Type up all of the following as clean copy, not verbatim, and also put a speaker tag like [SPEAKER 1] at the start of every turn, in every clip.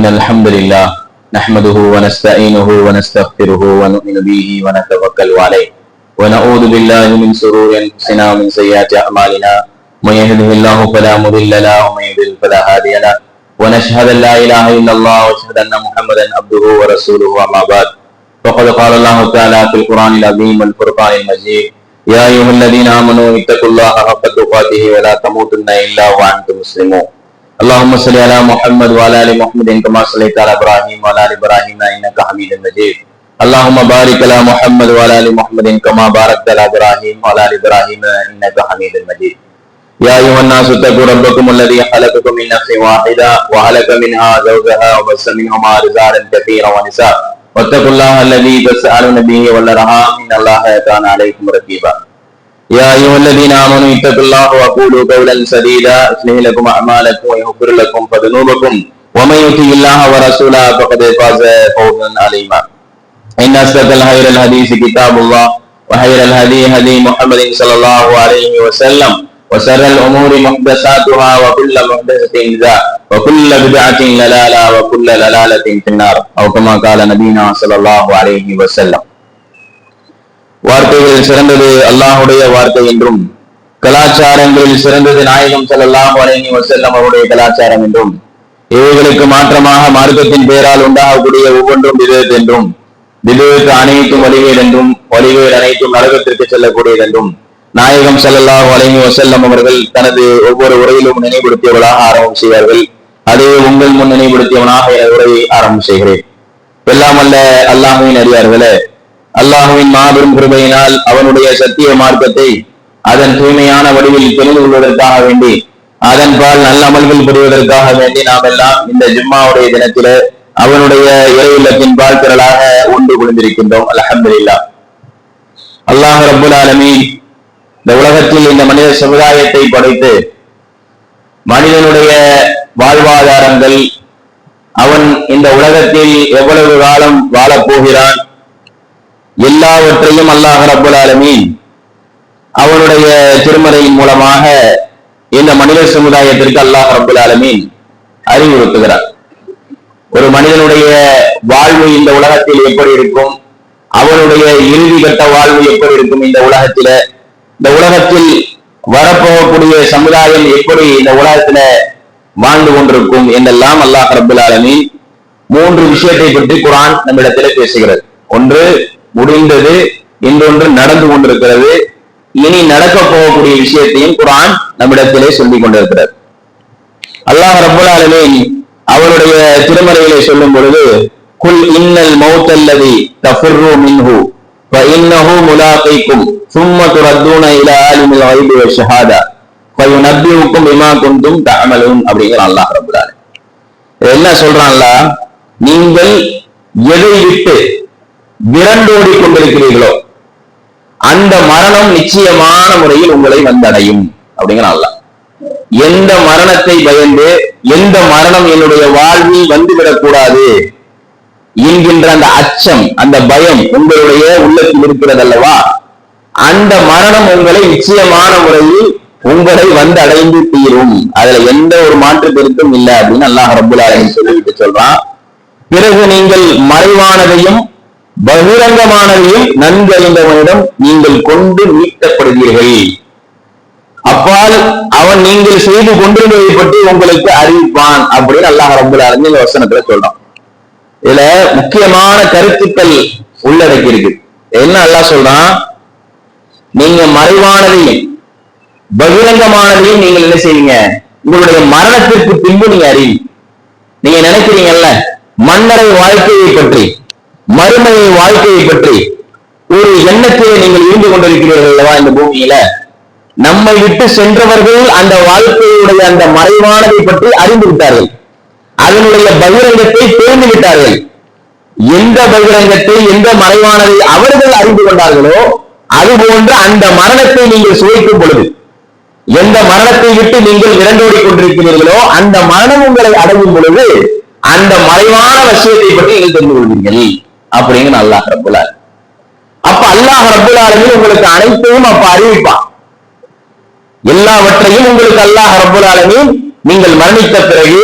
[SPEAKER 1] إن الحمد لله نحمده ونستعينه ونستغفره ونؤمن به ونتوكل عليه ونعوذ بالله من شرور أنفسنا ومن سيئات أعمالنا من يهده الله فلا مضل له ومن يضلل فلا هادي له ونشهد أن لا إله إلا الله ونشهد أن محمدا عبده ورسوله أما بعد فقد قال الله تعالى في القرآن العظيم والفرقان المجيد يا أيها الذين آمنوا اتقوا الله حق تقاته ولا تموتن إلا وأنتم مسلمون اللهم صل على محمد وعلى ال محمد كما صليت على ابراهيم وعلى ال ابراهيم انك حميد مجيد اللهم بارك على محمد وعلى ال محمد كما باركت على ابراهيم وعلى ال ابراهيم انك حميد مجيد يا ايها الناس اتقوا ربكم الذي خلقكم من نفس واحده وخلق منها زوجها وبث منهما رجالا كثيرا ونساء واتقوا الله الذي تسالون به والارحام ان الله كان عليكم رقيبا يا أيها الذين آمنوا اتقوا الله وقولوا قولا سديدا يصلح لكم أعمالكم ويغفر لكم ذنوبكم ومن يطع الله ورسوله فقد فاز فوزا عظيما إن أصدق الحديث كتاب الله وخير الهدي هدي محمد صلى الله عليه وسلم وشر الأمور محدثاتها وكل محدثة بدعة وكل بدعة ضلالة وكل ضلالة في النار أو كما قال نبينا صلى الله عليه وسلم. வார்த்தைகளில் சிறந்தது அல்லாஹுடைய வார்த்தை என்றும் கலாச்சாரங்களில் சிறந்தது நாயகம் ஸல்லல்லாஹு அலைஹி வஸல்லம் அவருடைய கலாச்சாரம் என்றும் இவைகளுக்கு மாற்றமாக மார்க்கத்தின் பெயரால் உண்டாகக்கூடிய ஒவ்வொன்றும் விதத் என்றும் விதத்துக்கு அனைத்தும் வழிவேல் என்றும் வழிவேல் அனைத்தும் நரகத்திற்கு செல்லக்கூடியது என்றும் நாயகம் ஸல்லல்லாஹு அலைஹி வஸல்லம் அவர்கள் தனது ஒவ்வொரு உரையிலும் நினைவுபடுத்தியவர்களாக ஆரம்பம் செய்வார்கள். அதே உங்கள் முன் நினைவுபடுத்தியவனாக உரையை ஆரம்பம் செய்கிறேன். எல்லாம் அல்ல அல்லாஹ்வின் அடியார்களே, அல்லாஹுவின் மாபெரும் கிருபையினால் அவனுடைய சத்திய மார்க்கத்தை அதன் தூய்மையான வடிவில் தெரிந்து கொள்வதற்காக வேண்டி அதன் பால் நல்ல அமல்கள் புரிவதற்காக வேண்டி நாம் எல்லாம் இந்த ஜும்மாவுடைய தினத்தில அவனுடைய இறையுள்ளத்தின் பால் திரளாக ஒன்று குழுந்திருக்கின்றோம். அல்ஹம்துலில்லாஹ். அல்லாஹ் ரப்புல் ஆலமீன் இந்த உலகத்தில் இந்த மனித சமுதாயத்தை படைத்து மனிதனுடைய வாழ்வாதாரங்கள், அவன் இந்த உலகத்தில் எவ்வளவு காலம் வாழப்போகிறான், எல்லாவற்றையும் அல்லாஹ் ரப்புல் ஆலமீன் அவனுடைய திருமறையின் மூலமாக இந்த மனித சமுதாயத்திற்கு அல்லாஹ் ரப்புல் ஆலமீன் அறிவுறுத்துகிறார். ஒரு மனிதனுடைய வாழ்வு இந்த உலகத்தில் எப்படி இருக்கும், அவனுடைய இறுதி கட்ட வாழ்வு எப்படி இருக்கும், இந்த உலகத்தில் வரப்போகக்கூடிய சமுதாயம் எப்படி இந்த உலகத்துல வாழ்ந்து கொண்டிருக்கும் என்றெல்லாம் அல்லாஹ் ரப்புல் ஆலமீன் மூன்று விஷயத்தை பற்றி குர்ஆன் நம்மிடத்தில் பேசுகிறது. ஒன்று முடிந்தது, இன்னொன்று நடந்து கொண்டிருக்கிறது, இனி நடக்க போகக்கூடிய விஷயத்தையும் குர்ஆன் நம்மிடத்திலே சொல்லிக் கொண்டிருக்கிறது. அல்லாஹ் ரப்புல் ஆலமீன் அவருடைய திருமறையிலே சொல்லும் பொழுது குல் இன்னல் மௌத்தல்லதி தஃபிர்ரு மின்ஹு ஃபஇன்னஹு முலாகீக்கும் ثم تردون الى عالم الغيب والشهاده فينبئكم بما كنتم تعملون அப்படிங்கிற அல்லாஹ் ரப்புல் ஆலமீன் என்ன சொல்றான்ல, நீங்கள் எதை விட்டு விரண்டோடி கொண்டிருக்கிறீர்களோ அந்த மரணம் நிச்சயமான முறையில் உங்களை வந்தடையும் அப்படிங்கிற அல்லாஹ். எந்த மரணத்தை பயந்து, எந்த மரணம் என்னுடைய வாழ்வில் வந்துவிடக் கூடாது என்கின்ற அந்த அச்சம், அந்த பயம் உங்களுடைய உள்ளத்தில் இருக்கிறது அல்லவா, அந்த மரணம் உங்களை நிச்சயமான முறையில் உங்களை வந்து அடைந்து தீரும், அதுல எந்த ஒரு மாற்று கருத்தும் இல்லை அப்படின்னு அல்லாஹ் ரப்புல் ஆலமீன் சொல்லிவிட்டு சொல்றான். பிறகு நீங்கள் மறைவானதையும் பகிரங்கமானதையும் நன்கு அறிந்தவனிடம் நீங்கள் கொண்டு மீட்கப்படுவீர்கள். அப்பால் அவன் நீங்கள் செய்து கொண்டிருந்ததை பற்றி உங்களுக்கு அறிவிப்பான் அப்படின்னு அல்லாஹ் ரப்புல் ஆலமீன் இந்த வசனத்துல சொல்றான். இதுல முக்கியமான கருத்துக்கள் உள்ளடக்கி இருக்கு. என்ன அல்லாஹ் சொல்றான், நீங்க மறைவானதையும் பகிரங்கமானதையும் நீங்கள் என்ன செய்வீங்க, உங்களுடைய மரணத்திற்கு பின்பு நீங்க அறிவி. நீங்க நினைக்கிறீங்கல்ல, மன்னரை வாழ்க்கையை பற்றி, மறுமையை வாழ்க்கையை பற்றி ஒரு எண்ணத்திலே நீங்கள் இருந்து கொண்டிருக்கிறீர்கள் அல்லவா இந்த பூமியில. நம்மை விட்டு சென்றவர்கள் அந்த வாழ்க்கையுடைய அந்த மறைவானதை பற்றி அறிந்து விட்டார்கள், அதனுடைய பகிரங்கத்தை தெரிந்து விட்டார்கள். எந்த பகிரங்கத்தை, எந்த மறைவானதை அவர்கள் அறிந்து கொண்டார்களோ அதுபோன்று அந்த மரணத்தை நீங்கள் சுவைக்கும் பொழுது, எந்த மரணத்தை விட்டு நீங்கள் விரண்டோடி கொண்டிருக்கிறீர்களோ அந்த மரணம் உங்களை அடையும் பொழுது அந்த மறைவான விஷயத்தை பற்றி நீங்கள் தெரிந்து கொள்வீர்கள் அப்படிங்கிற அல்லாஹ் ரப்புல் ஆலமீன். அப்ப அல்லாஹ் ரப்புல் ஆலமீன் உங்களுக்கு அனைத்தையும் அப்ப அறிவிப்பான். எல்லாவற்றையும் உங்களுக்கு அல்லாஹ் ரப்புல் ஆலமீன் நீங்கள் மரணித்த பிறகு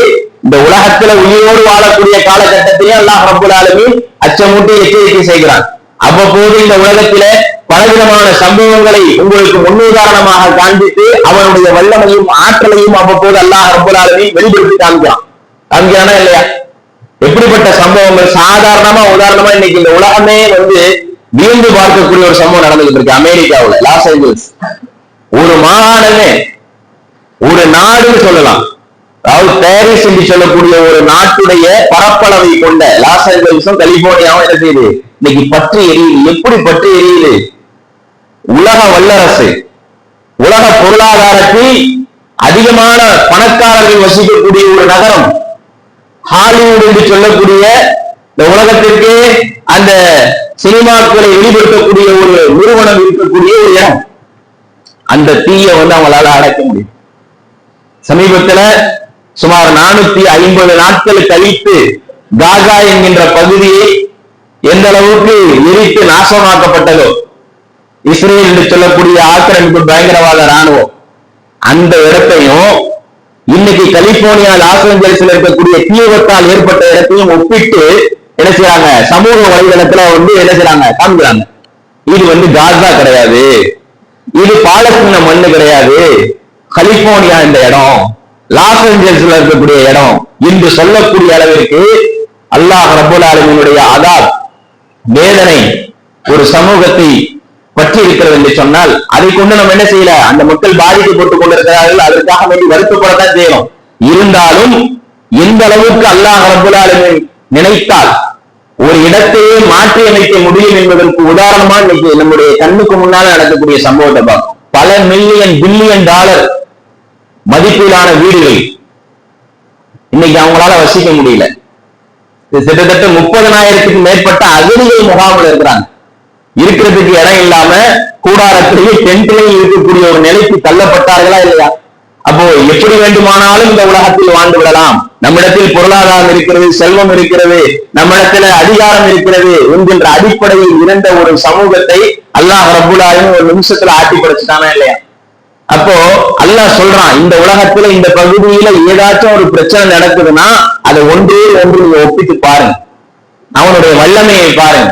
[SPEAKER 1] இந்த உலகத்துல உயிரோடு வாழக்கூடிய காலகட்டத்திலே அல்லாஹ் ரப்பல் ஆலமீன் அச்சமூட்டி எச்சரிக்கை செய்கிறான். அவ்வப்போது இந்த உலகத்தில பலவிதமான சம்பவங்களை உங்களுக்கு முன்னுதாரணமாக காண்பித்து அவனுடைய வல்லமையும் ஆற்றலையும் அவ்வப்போது அல்லாஹ் ரப்பல் ஆலமீன் வெளிப்படுத்தி காமிக்கிறானா இல்லையா? எப்படிப்பட்ட சம்பவங்கள்? சாதாரணமா உதாரணமா இன்னைக்கு இந்த உலகமே வியந்து பார்க்கக்கூடிய ஒரு சம்பவம் நடந்துகிட்டு இருக்கு. அமெரிக்காவில் லாஸ் ஏஞ்சல்ஸ் ஒரு மாகாணமே, ஒரு நாடுன்னு சொல்லலாம், அதாவது பாரிஸ் என்று சொல்லக்கூடிய ஒரு நாட்டுடைய பரப்பளவை கொண்ட லாஸ் ஏஞ்சல்ஸும் கலிபோர்னியாவும் என்ன செய்யுது? இன்னைக்கு பற்றி எரியுது. எப்படி பற்றி எரியுது? உலக வல்லரசு, உலக பொருளாதாரத்தில் அதிகமான பணக்காரர்கள் வசிக்கக்கூடிய ஒரு நகரம் ஹாலிவுட் என்று சொல்லக்கூடிய இந்த உலகத்திற்கு அந்த சினிமாக்களை வெளிப்படுத்தக்கூடிய ஒரு நிறுவனம் இருக்கக்கூடிய ஒரு இடம். அந்த தீயை அவங்களால அடக்க முடியும். சமீபத்தில் சுமார் 450 நாட்கள் கழித்து காசா என்கின்ற பகுதியை எந்த அளவுக்கு எரித்து நாசமாக்கப்பட்டதோ, இஸ்ரேல் என்று சொல்லக்கூடிய ஆக்கிரமிப்பு பயங்கரவாத ராணுவம் அந்த இடத்தையும் இன்னைக்கு கலிபோர்னியா லாஸ் ஏஞ்சல்ஸ்ல இருக்கக்கூடிய தீவிரத்தால் ஏற்பட்ட இடத்தையும் ஒப்பிட்டு என்ன செய்யறாங்க? சமூக வலைதளத்துல என்ன செய்யறாங்க? காமிக்கிறாங்க. இது காசா கிடையாது, இது பாலஸ்தீன மண்ணு கிடையாது, கலிபோர்னியா இந்த இடம், லாஸ் ஏஞ்சல்ஸ்ல இருக்கக்கூடிய இடம் என்று சொல்லக்கூடிய அளவிற்கு அல்லாஹ் ரப்பல் ஆலமீனுடைய அதாப் வேதனை ஒரு சமூகத்தை பற்றி இருக்கிறது என்று சொன்னால் அதை கொண்டு நம்ம என்ன செய்யல? அந்த மக்கள் பாதிக்கப்பட்டுக் கொண்டிருக்கிறார்கள், அதற்காக வேண்டி வருத்தப்படத்தான் செய்யணும். இருந்தாலும் எந்த அளவுக்கு அல்லாஹ் ரப்பல் ஆலமீன் நினைத்தால் ஒரு இடத்தையே மாற்றி அமைக்க முடியும் என்பதற்கு உதாரணமா இன்னைக்கு நம்முடைய கண்ணுக்கு முன்னால நடக்கக்கூடிய சம்பவத்தை பார்க்கும். பல மில்லியன் பில்லியன் டாலர் மதிப்பிலான வீடுகள் இன்னைக்கு அவங்களால வசிக்க முடியல. கிட்டத்தட்ட 30,000க்கு மேற்பட்ட அகதிகள் முகாமில் இருக்கிறாங்க. இருக்கிறதுக்கு இடம் இல்லாம கூடாரத்திலேயே டென்ட்லையும் இருக்கக்கூடிய ஒரு நிலைக்கு தள்ளப்பட்டார்களா இல்லையா? அப்போ எப்படி வேண்டுமானாலும் இந்த உலகத்தில் வாழ்ந்து விடலாம், நம்மிடத்தில் பொருளாதாரம் இருக்கிறது, செல்வம் இருக்கிறது, நம்மிடத்துல அதிகாரம் இருக்கிறது என்கின்ற அடிப்படையில் இருந்த ஒரு சமூகத்தை அல்லாஹ் ரப்பல் ஆலமீன் ஒரு நிமிஷத்துல ஆட்டி படைச்சுட்டானா இல்லையா? அப்போ அல்லாஹ் சொல்றான், இந்த உலகத்துல இந்த பகுதியில ஏதாச்சும் ஒரு பிரச்சனை நடக்குதுன்னா அதை ஒன்று நீங்க ஒப்பிட்டு பாருங்க, அவனுடைய வல்லமையை பாருங்க,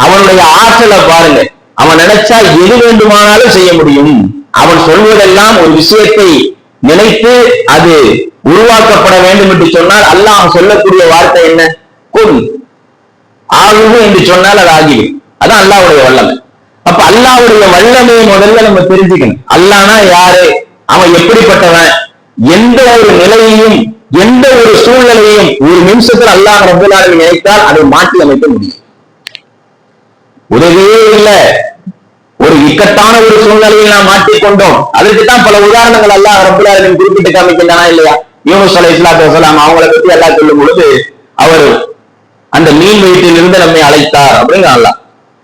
[SPEAKER 1] அவனுடைய ஆற்றலை பாருங்க. அவன் நினைச்சா எது வேண்டுமானாலும் செய்ய முடியும். அவன் சொல்வதெல்லாம் ஒரு விஷயத்தை நினைத்து அது உருவாக்கப்பட வேண்டும் என்று சொன்னால் அல்லாஹ் சொல்லக்கூடிய வார்த்தை என்ன? குல் ஆகுது என்று சொன்னால் அது ஆகிடும். அதான் அல்லாஹ்வுடைய வல்லமை. அப்ப அல்லாஹ்வுடைய வல்லமையை முதல்ல நம்ம தெரிஞ்சுக்கணும். அல்லாஹ்னா யாரு, அவன் எப்படிப்பட்டவன், எந்த ஒரு நிலையையும் எந்த ஒரு சூழ்நிலையையும் ஒரு நிமிஷத்தில் அல்லாஹ் ரப்பல் ஆலமீன் நினைத்தால் அதை மாற்றி அமைக்க முடியும். உதவியே இல்லை, ஒரு இக்கட்டான ஒரு சூழ்நிலையில் நாம் மாற்றிக்கொண்டோம். அதற்குத்தான் பல உதாரணங்கள் அல்லாஹ் ரப்பல் ஆலமீன் குறிப்பிட்டு காமிக்கின்றனா இல்லையா? யூனுஸ் அலைஹிஸ்ஸலாத்து வஸலாம் அவங்களை பத்தி அல்லாஹ் சொல்லும் பொழுது அவர் அந்த மீன் வயிற்றில் இருந்து நம்மை அழைத்தார் அப்படிங்கிற அல்லாஹ்.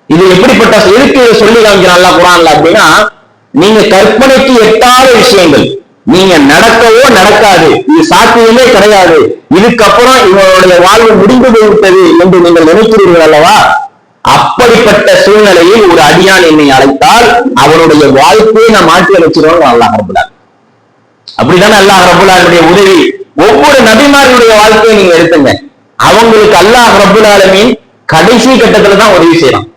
[SPEAKER 1] இது எப்படிப்பட்ட எதுக்கு சொல்லி காமிக்கிறான் அல்லாஹ் குர்ஆன்ல அப்படின்னா, நீங்க கற்பனைக்கு எட்டாத விஷயங்கள், நீங்க நடக்கவோ நடக்காது, இது சாத்தியமே கிடையாது, இதுக்கப்புறம் இவனுடைய வாழ்வு முடிந்து போய்விட்டது என்று நீங்கள் நினைக்கிறீர்கள் அல்லவா? அப்படிப்பட்ட சூழ்நிலையில் ஒரு அடியான் என்னை அழைத்தால் அவனுடைய வாழ்க்கையை நான் மாற்றி அமைச்சிருவோம் அல்லாஹ் ரப்பல் ஆலமீன். அப்படித்தானே அல்லாஹ் ரப்பல் ஆலமீனுடைய உதவி. ஒவ்வொரு நபிமார்களுடைய வாழ்க்கையை நீங்க எடுத்துங்க, அவங்களுக்கு அல்லாஹ் ரப்பல் ஆலமீன் கடைசி கட்டத்துல தான் உதவி செய்யலாம்.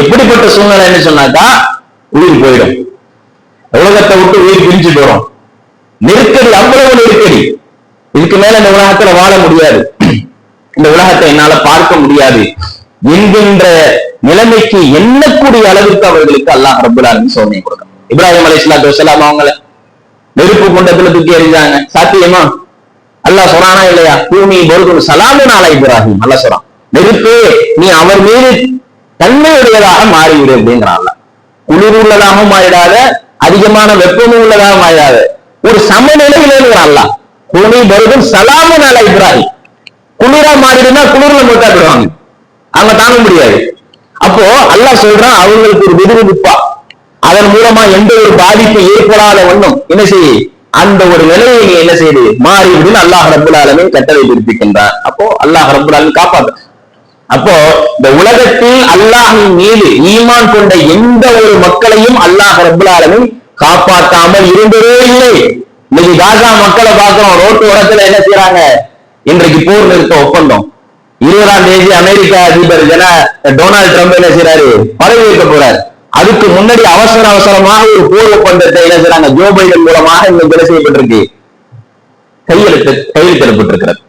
[SPEAKER 1] எப்படிப்பட்ட சூழ்நிலைன்னு சொன்னாக்கா உயிர் போயிடும், உலகத்தை விட்டு உயிர் பிரிஞ்சு போறோம், நெருக்கடி, அவ்வளவு நெருக்கடி, இதுக்கு மேல இந்த உலகத்துல வாழ முடியாது, இந்த உலகத்தை என்னால பார்க்க முடியாது என்கின்ற நிலைமைக்கு எண்ணக்கூடிய அளவுக்கு அவர்களுக்கு அல்லாஹ் ரப்பல் ஆலமீன் சோதனை கொடுக்கும். இப்ராஹிம் அலைஹிஸ்ஸலாத்து வஸலாம் அவங்களை நெருப்பு குண்டத்துல தூக்கி எறிஞ்சாங்க, சாத்தியமா? அல்லாஹ் சொல்றானா இல்லையா? பூமி பொருள் சலாமுன் அலா இப்ராஹிம். அல்லாஹ் சொல்றான், நெருப்பு நீ அவர் மீது தன்மையுடையதாக மாறிவிடு அப்படிங்கிறான். குளிர் உள்ளதாகவும் மாறிடாத, அதிகமான வெப்பமும் உள்ளதாக மாறிடாத, ஒரு சமநிலையில இருக்கிறான். பூமி பொருள் சலாமுன் அலா இப்ராஹிம். குளிரா மாறிடுனா குளிர்ல மூத்தாக்கிடுவாங்க, அவங்க தாங்க முடியாது. அப்போ அல்லாஹ் சொல்றான், அவங்களுக்கு ஒரு விடுவிப்பா, அதன் மூலமா எந்த ஒரு பாதிப்பு ஏற்படாத ஒண்ணும் என்ன செய்ய, அந்த ஒரு நிலையை நீ என்ன செய்யுது மாறிவிடுன்னு அல்லாஹ் ரப்பல் ஆலமீன் கட்டளை பிறப்பிக்கின்றான். அப்போ அல்லாஹ் ரப்பல் ஆலமீன் காப்பாற்று. அப்போ இந்த உலகத்தில் அல்லாஹின் மீது ஈமான் கொண்ட எந்த ஒரு மக்களையும் அல்லாஹ் ரப்பல் ஆலமீன் காப்பாற்றாமல் இருந்ததே இல்லை. இன்னைக்கு காசா மக்களை பார்க்கிறோம், ரோட்டு ஓரத்துல என்ன செய்யறாங்க, இன்றைக்கு போர் நிறுத்த ஒப்பந்தம் 20ஆம் தேதி அமெரிக்க அதிபர் டொனால்டு ட்ரம்ப் என்ன செய்யறாரு, பதவி ஏற்க போறாரு. அதுக்கு முன்னாடி அவசரமாக ஒரு போர் ஒப்பந்தத்தை என்ன செய்யறாங்க, ஜோ பைடன் மூலமாக இன்னும் என்ன செய்யப்பட்டிருக்கு, கையெழுத்திடப்பட்டிருக்கிறது.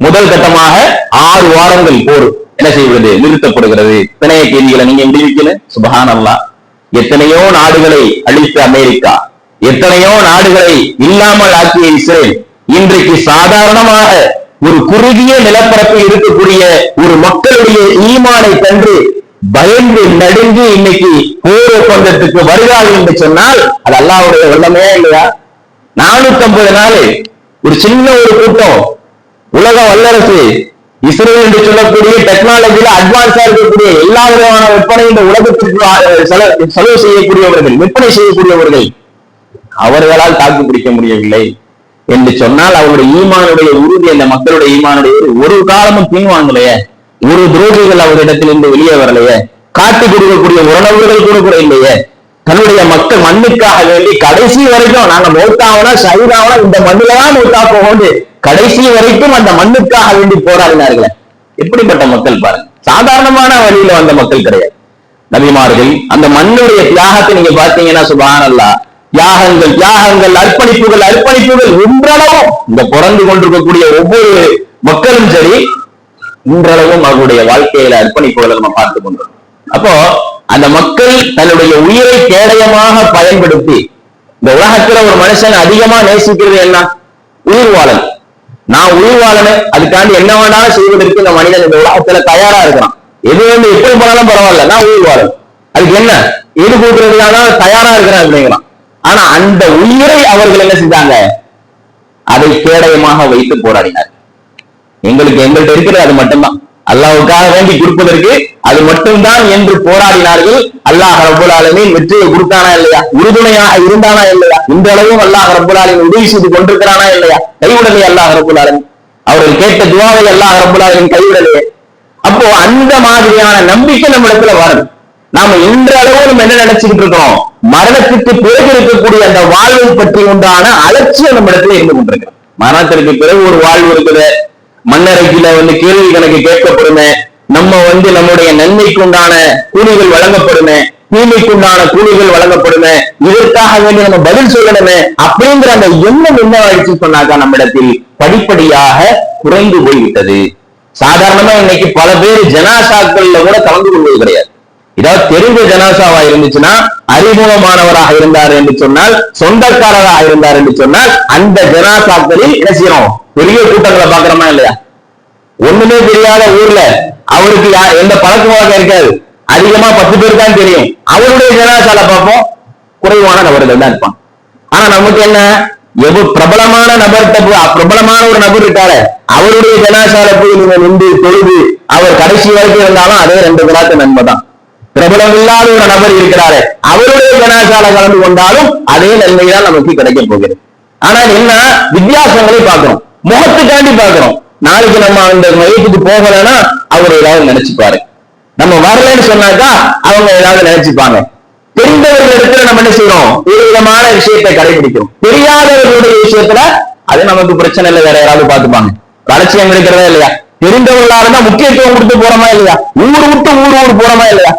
[SPEAKER 1] முதல் கட்டமாக 6 வாரங்கள் போர் என்ன செய்வது, நிறுத்தப்படுகிறது. பிணைய கைதிகளை நீங்க விடுவிக்கல. சுபஹான் அல்லாஹ். எத்தனையோ நாடுகளை அழித்த அமெரிக்கா, எத்தனையோ நாடுகளை இல்லாமல் ஆக்கிய இஸ்ரேல், இன்றைக்கு சாதாரணமாக ஒரு குறுகிய நிலப்பரப்பில் இருக்கக்கூடிய ஒரு மக்களுடைய ஈமானை கண்டு பயந்து நடுங்கி இன்னைக்கு போர் ஒப்பந்தத்துக்கு வருகிறார்கள் என்று சொன்னால் அது அல்லாஹ்வுடைய வல்லமையா இல்லையா? 450 நாள் ஒரு சின்ன ஒரு கூட்டம், உலக வல்லரசு இஸ்ரேல் என்று சொல்லக்கூடிய டெக்னாலஜியில அட்வான்ஸா இருக்கக்கூடிய எல்லா விதமான விற்பனை இந்த உலகத்திற்கு செலவு செய்யக்கூடியவர்கள், விற்பனை செய்யக்கூடியவர்கள், அவர்களால் தாக்கு பிடிக்க முடியவில்லை என்று சொன்னால் அவருடைய ஈமானுடைய உறுதி, அந்த மக்களுடைய ஈமானுடைய ஒரு காலமும் பின்வாங்கலையே. ஒரு துரோகிகள் அவரிடத்திலிருந்து வெளியே வரலையே. காட்டி கொடுக்கக்கூடிய உறவுகள் கூட இல்லையே. தன்னுடைய மக்கள் மண்ணுக்காக வேண்டி கடைசி வரைக்கும் நாங்க மௌத்தாவனா ஷஹீதாவனா இந்த மண்ணில்தான் மௌத்தாப்போம் கடைசி வரைக்கும் அந்த மண்ணுக்காக வேண்டி போராடினார்களே. எப்படிப்பட்ட மக்கள் பாருங்க. சாதாரணமான வழியில வந்த மக்கள் கிடையாது. நபிமார்கள் அந்த மண்ணுடைய தியாகத்தை நீங்க பாத்தீங்கன்னா சுப்ஹானல்லாஹ், தியாகங்கள் அர்ப்பணிப்புகள் இன்றளவும் இந்த பிறந்து கொண்டிருக்கக்கூடிய ஒவ்வொரு மக்களும் சரி, இன்றளவும் அவருடைய வாழ்க்கையில அர்ப்பணிப்புகளை நம்ம பார்த்து கொண்டோம். அப்போ அந்த மக்கள் தன்னுடைய உயிரை கேடயமாக பயன்படுத்தி இந்த உலகத்துல ஒரு மனுஷன் அதிகமா நேசிக்கிறது என்ன? உயிர் வாழன். நான் உயிர் வாழணும், அதுக்காண்டி என்ன வேணாலும் செய்வதற்கு இந்த மனிதன் இந்த உலகத்துல தயாரா இருக்கிறான். எது வந்து எப்படி போனாலும் பரவாயில்ல, நான் உயிர் வாழன், அதுக்கு என்ன எது கொடுக்கறதுக்காக தயாரா இருக்கிறேன் அப்படிங்கிறான். ஆனா அந்த உயிரை அவர்கள் என்ன செஞ்சாங்க? அதை கேடயமாக வைத்து போராடினார். எங்கள்கிட்ட இருக்கிறது அது மட்டும்தான், அல்லாஹ்வுக்காக வேண்டி கொடுப்பதற்கு அது மட்டும்தான் என்று போராடினார்கள். அல்லாஹ் ரப்பல் ஆலமீன் வெற்றியை கொடுத்தானா இல்லையா? உறுதுணையாக இருந்தானா இல்லையா? இன்றளவும் அல்லாஹ் ரப்பல் ஆலமீன் உதவி செய்து கொண்டிருக்கிறானா இல்லையா? கைவிடலையே அல்லாஹ் ரப்பல் ஆலமீன். அவர்கள் கேட்ட துஆவை அல்லாஹ் ரப்பல் ஆலமீன் கைவிடலையே. அப்போ அந்த மாதிரியான நம்பிக்கை நம்ம இடத்துல வரும். நாம இன்றளவு நம்ம என்ன நினைச்சுக்கிட்டு இருக்கோம்? மரணத்துக்கு பிறகு இருக்கக்கூடிய அந்த வாழ்வை பற்றி உண்டான அலட்சியம் நம்ம இடத்துல இருந்து கொண்டிருக்கிறோம். மரணத்திற்கு பிறகு ஒரு வாழ்வு இருக்குது, மண்ணறைக்குல கேள்வி கணக்கு கேட்கப்படுமே, நம்ம நம்முடைய நன்மைக்கு உண்டான கூலிகள் வழங்கப்படுமே, தீமைக்குண்டான கூலிகள் வழங்கப்படுமே, இதற்காக வேண்டி நம்ம பதில் சொல்லணுமே அப்படிங்கிற அந்த எண்ணம் என்ன ஆயிடுச்சு சொன்னாக்கா நம்ம இடத்தில் படிப்படியாக குறைந்து போய்விட்டது. சாதாரணமா இன்னைக்கு பல பேர் ஜனாசாக்கள்ல கூட கலந்து கொள்வது கிடையாது. ஏதாவது தெரிந்த ஜனாசாவா இருந்துச்சுன்னா, அறிமுகமானவராக இருந்தார் என்று சொன்னால், சொந்தக்காரராக இருந்தார் என்று சொன்னால், அந்த ஜனாசாக்களில் என்ன செய்யணும்? பெரிய கூட்டங்களை பாக்குறோமா இல்லையா? ஒண்ணுமே தெரியாத ஊர்ல அவருக்கு எந்த பழக்கமாக இருக்காது, அதிகமா 10 பேர் தான் தெரியும். அவருடைய ஜனாசால பார்ப்போம், குறைவான நபர்கள் தான் இருப்பான். ஆனா நமக்கு என்ன, பிரபலமான நபர்கிட்ட பிரபலமான ஒரு நபர் இருக்காரு, அவருடைய ஜனாசால போய் நீங்க நின்று தொழுது அவர் கடைசி வரைக்கும் இருந்தாலும் அதே 2 கிராத்து நன்மை தான். பிரபலம் இல்லாத ஒரு நபர் இருக்கிறாரு, அவருடைய ஜனாசால கலந்து கொண்டாலும் அதே நன்மைதான் நமக்கு கிடைக்க போகிறது. ஆனால் என்ன வித்தியாசங்களை பார்க்கிறோம், முகத்துக்காண்டி பார்க்கிறோம். நாளைக்கு நம்ம அந்த மையத்துக்கு போகலன்னா அவர் ஏதாவது நினைச்சுப்பாரு, நம்ம வரலன்னு சொன்னாக்கா அவங்க ஏதாவது நினைச்சுப்பாங்க. தெரிந்தவர்கள் இடத்துல நம்ம என்ன செய்யறோம்? ஒரு விதமான விஷயத்தை கடைபிடிக்கிறோம். தெரியாதவர்களுடைய விஷயத்துல அது நமக்கு பிரச்சனை இல்லை, வேற யாராவது பார்த்துப்பாங்க, அலட்சியம் இருக்கிறதா இல்லையா? தெரிந்தவர்களா இருந்தா முக்கியத்துவம் கொடுத்து போறோமா இல்லையா? ஊர் விட்டு ஊர் போறோமா இல்லையா?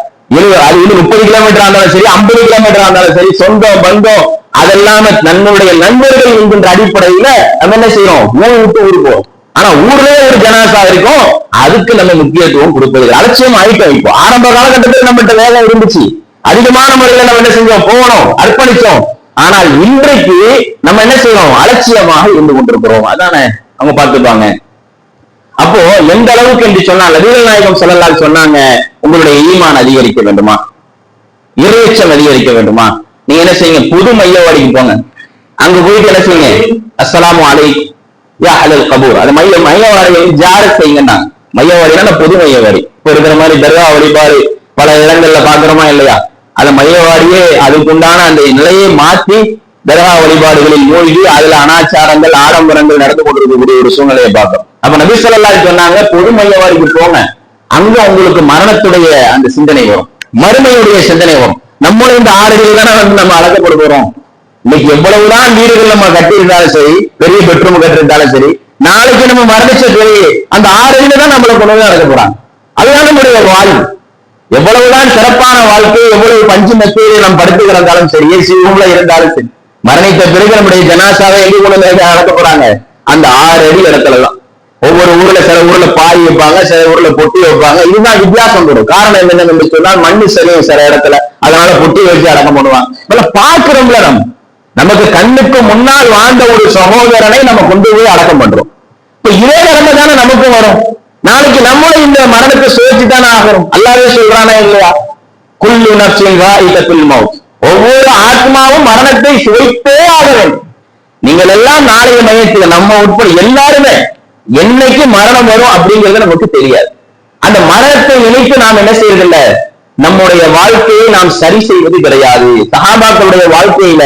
[SPEAKER 1] அது 30 கிலோமீட்டர் இருந்தாலும் சரி, 50 கிலோமீட்டர் இருந்தாலும் சரி, சொந்தம் பந்தம் அதெல்லாம் நம்மளுடைய நண்பர்கள் என்கின்ற அடிப்படையில நம்ம என்ன செய்யறோம்? ஊர் விட்டு ஊர் போறோம். ஆனா ஊர்லயே ஒரு ஜனாசா இருக்கும், அதுக்கு நம்ம முக்கியத்துவம் கொடுப்பது அலட்சியம் ஆயிட்டோம். இப்போ ஆரம்ப காலகட்டத்தில் நம்மகிட்ட வேலை இருந்துச்சு, அதிகமான முறையில நம்ம என்ன செஞ்சோம்? போகணும், அர்ப்பணிச்சோம். ஆனால் இன்றைக்கு நம்ம என்ன செய்யறோம்? அலட்சியமாக இருந்து கொண்டிருக்கிறோம். அதானே அவங்க பார்த்துப்பாங்க. அப்போ எந்த அளவுக்கு என்று சொன்னால் நபிகள் நாயகம் ஸல்லல்லாஹு அலைஹி சொன்னாங்க, உங்களுடைய ஈமான் அதிகரிக்க வேண்டுமா, இறையச்சம் அதிகரிக்க வேண்டுமா, நீங்க என்ன செய்யுங்க? புது மையவாடிக்கு போங்க. அங்க போயிட்டு என்ன செய்யுங்க? அஸ்ஸலாமு அலைக்கும் யா அஹ்லல் கபூர். அது மையவாடியை ஜியாரத் செய்யுங்கன்னா, மையவாடினா பொது மையவாடி. இப்ப இருக்கிற மாதிரி தர்கா வழிபாடு பல இடங்கள்ல பாக்குறோமா இல்லையா? அந்த மையவாடியே அதுக்குண்டான அந்த நிலையை மாற்றி தர்கா வழிபாடுகளில் மூழ்கி அதுல அனாச்சாரங்கள் ஆடம்பரங்கள் நடந்து கொண்டிருக்கக்கூடிய ஒரு சூழ்நிலையை பார்க்கிறோம். அப்ப நபி ஸல்லல்லாஹு அலைஹி சொன்னாங்க, பொது மையவாடிக்கு போங்க, அங்க உங்களுக்கு மரணத்துடைய அந்த சிந்தனை வரும், மறுமையுடைய சிந்தனை வரும். நம்மளும் இந்த ஆறுகள் தானே நம்ம அழகப்பட போறோம். இன்னைக்கு எவ்வளவுதான் வீடுகள் நம்ம கட்டி இருந்தாலும் சரி, பெரிய பெட்ரூம் கட்டிருந்தாலும் சரி, நாளைக்கு நம்ம மரணிச்ச பிறகு அந்த 6 அடியில தான் நம்மளை கொண்டு வந்து அடக்க போறாங்க. அதுதான் நம்முடைய வாழ்வு. எவ்வளவுதான் சிறப்பான வாழ்க்கை, எவ்வளவு பஞ்சு மெத்தையில நாம் படுத்து கிடந்தாலும் சரி, ஏசி ரூம்ல இருந்தாலும் சரி, மரணித்த பிறகு நம்முடைய ஜனாசாவை எங்க கொண்டு வந்து அடக்க போறாங்க? அந்த 6 அடி இடத்துலதான். ஒவ்வொரு ஊர்ல சில ஊர்ல பாய் வைப்பாங்க, சில ஊர்ல பொட்டி வைப்பாங்க. இதுதான் வித்தியாசம் வரும். காரணம் என்னன்னு சொன்னால் மண்ணு சரியும் சில இடத்துல, அதனால பொட்டி வச்சு அடக்கம் பண்ணுவாங்க. பாக்குறோம்ல, நமக்கு கண்ணுக்கு முன்னால் வாழ்ந்த ஒரு சகோதரனை நம்ம கொண்டு போய் அடக்கம் பண்றோம். இப்ப இதே நிலைமை தானே நமக்கும் வரும். நாளைக்கு நம்மளும் இந்த மரணத்தை சுழற்சி தானே ஆகிறோம். அல்லாஹ்வே சொல்றானே இல்லையா, குல்லு நஃப்ஸின் ஸாயிகத்துல் மௌத், ஒவ்வொரு ஆத்மாவும் மரணத்தை சுவைத்தே ஆக வேண்டும். நீங்கள் எல்லாம் நாளைய மையத்தில் நம்ம உட்பட எல்லாருமே என்னைக்கு மரணம் வரும் அப்படிங்கிறது நமக்கு தெரியாது. அந்த மரணத்தை நினைத்து நாம் என்ன செய்யறதில்ல, நம்முடைய வாழ்க்கையை நாம் சரி செய்வது கிடையாது. சஹாபாக்களுடைய வாழ்க்கையில,